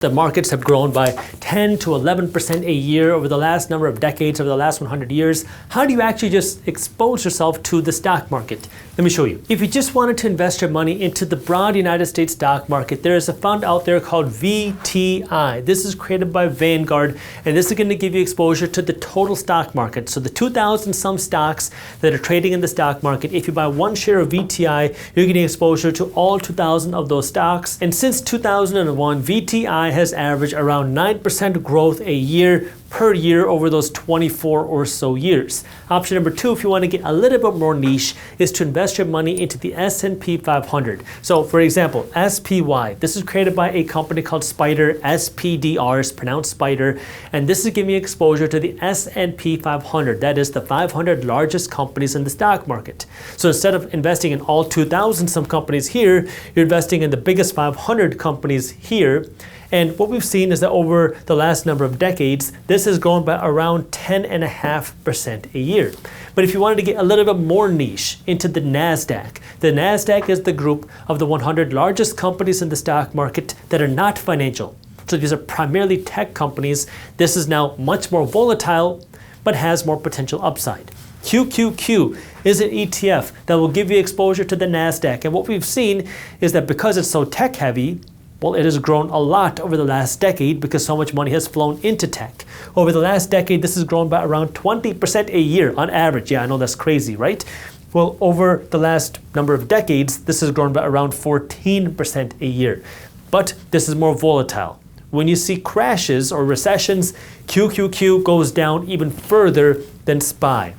The markets have grown by 10 to 11% a year over the last number of decades, over the last 100 years. How do you actually just expose yourself to the stock market? Let me show you. If you just wanted to invest your money into the broad United States stock market, there is a fund out there called VTI. This is created by Vanguard, and this is going to give you exposure to the total stock market. So the 2,000 some stocks that are trading in the stock market, if you buy one share of VTI, you're getting exposure to all 2,000 of those stocks. And since 2001, VTI has averaged around 9% growth a year per year over those 24 or so years. Option number two, if you want to get a little bit more niche, is to invest your money into the S&P 500. So for example, SPY, this is created by a company called Spider, SPDR is pronounced Spider, and this is giving you exposure to the S&P 500. That is the 500 largest companies in the stock market. So instead of investing in all 2,000 some companies here, you're investing in the biggest 500 companies here. And what we've seen is that over the last number of decades, this has grown by around 10.5% a year. But if you wanted to get a little bit more niche into the NASDAQ is the group of the 100 largest companies in the stock market that are not financial. So these are primarily tech companies. This is now much more volatile, but has more potential upside. QQQ is an ETF that will give you exposure to the NASDAQ. And what we've seen is that because it's so tech heavy, well, it has grown a lot over the last decade because so much money has flown into tech. Over the last decade, this has grown by around 20% a year on average. Yeah, I know that's crazy, right? Well, over the last number of decades, this has grown by around 14% a year. But this is more volatile. When you see crashes or recessions, QQQ goes down even further than SPY.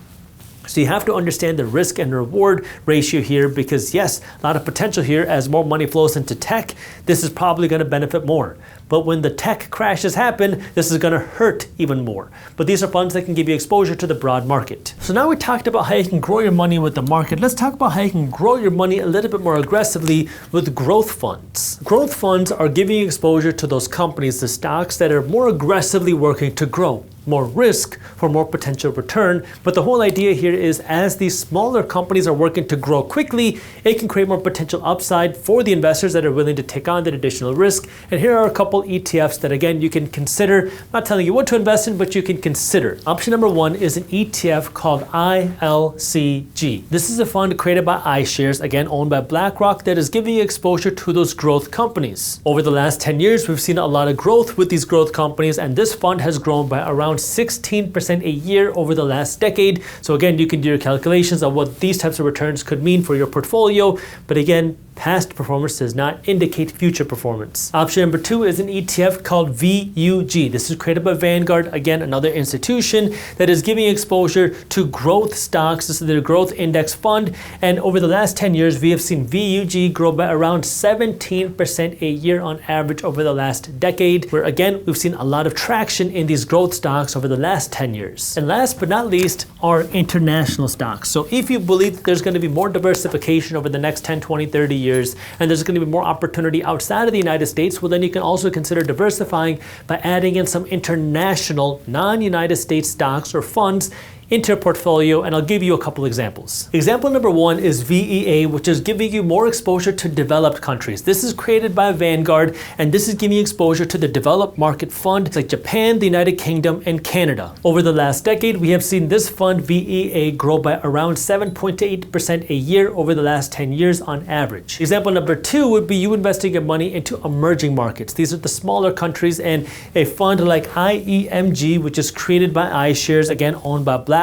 So you have to understand the risk and reward ratio here because yes, a lot of potential here as more money flows into tech, this is probably going to benefit more. But when the tech crashes happen, this is going to hurt even more. But these are funds that can give you exposure to the broad market. So now we talked about how you can grow your money with the market. Let's talk about how you can grow your money a little bit more aggressively with growth funds. Growth funds are giving you exposure to those companies, the stocks that are more aggressively working to grow. More risk for more potential return. But the whole idea here is as these smaller companies are working to grow quickly, it can create more potential upside for the investors that are willing to take on that additional risk. And here are a couple ETFs that again you can consider. I'm not telling you what to invest in, but you can consider. Option number one is an ETF called ILCG. This is a fund created by iShares, again owned by BlackRock, that is giving you exposure to those growth companies. Over the last 10 years, we've seen a lot of growth with these growth companies, and this fund has grown by around 16% a year over the last decade. So again, you can do your calculations of what these types of returns could mean for your portfolio. But again, past performance does not indicate future performance. Option number two is an ETF called VUG. This is created by Vanguard, again, another institution that is giving exposure to growth stocks. This is their growth index fund. And over the last 10 years, we have seen VUG grow by around 17% a year on average over the last decade, where again, we've seen a lot of traction in these growth stocks over the last 10 years. And last but not least are international stocks. So if you believe that there's going to be more diversification over the next 10, 20, 30 years, and there's going to be more opportunity outside of the United States, well then you can also consider diversifying by adding in some international non-United States stocks or funds into your portfolio, and I'll give you a couple examples. Example number one is VEA, which is giving you more exposure to developed countries. This is created by Vanguard, and this is giving you exposure to the developed market fund like Japan, the United Kingdom, and Canada. Over the last decade, we have seen this fund, VEA, grow by around 7.8% a year over the last 10 years on average. Example number two would be you investing your money into emerging markets. These are the smaller countries, and a fund like IEMG, which is created by iShares, again owned by BlackRock,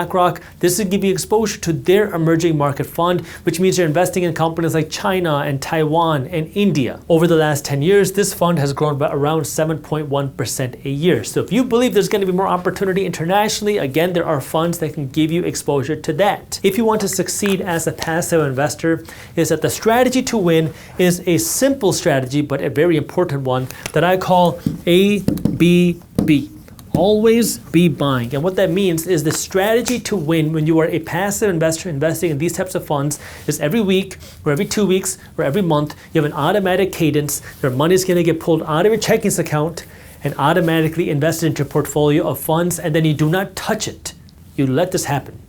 this will give you exposure to their emerging market fund, which means you're investing in companies like China and Taiwan and India. Over the last 10 years, this fund has grown by around 7.1% a year. So if you believe there's going to be more opportunity internationally, again, there are funds that can give you exposure to that. If you want to succeed as a passive investor, is that the strategy to win is a simple strategy, but a very important one that I call ABB. Always be buying. And what that means is the strategy to win when you are a passive investor investing in these types of funds is every week or every 2 weeks or every month, you have an automatic cadence. Your money is going to get pulled out of your checking account and automatically invested into a portfolio of funds, and then you do not touch it. You let this happen.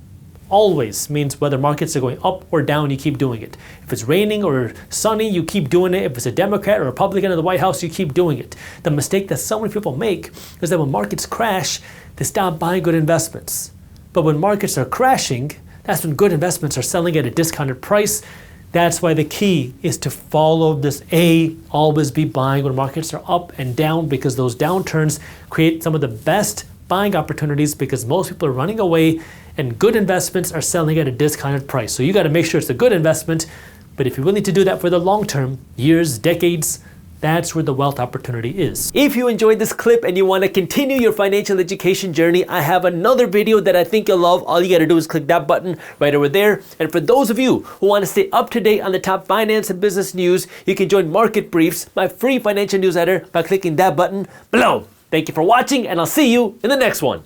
always means whether markets are going up or down, you keep doing it. If it's raining or sunny, you keep doing it. If it's a Democrat or Republican in the White House, you keep doing it. The mistake that so many people make is that when markets crash, they stop buying good investments. But when markets are crashing, that's when good investments are selling at a discounted price. That's why the key is to follow this A, always be buying when markets are up and down, because those downturns create some of the best buying opportunities because most people are running away and good investments are selling at a discounted price. So you got to make sure it's a good investment. But if you're willing to do that for the long term, years, decades, that's where the wealth opportunity is. If you enjoyed this clip and you want to continue your financial education journey, I have another video that I think you'll love. All you got to do is click that button right over there. And for those of you who want to stay up to date on the top finance and business news, you can join Market Briefs, my free financial newsletter, by clicking that button below. Thank you for watching, and I'll see you in the next one.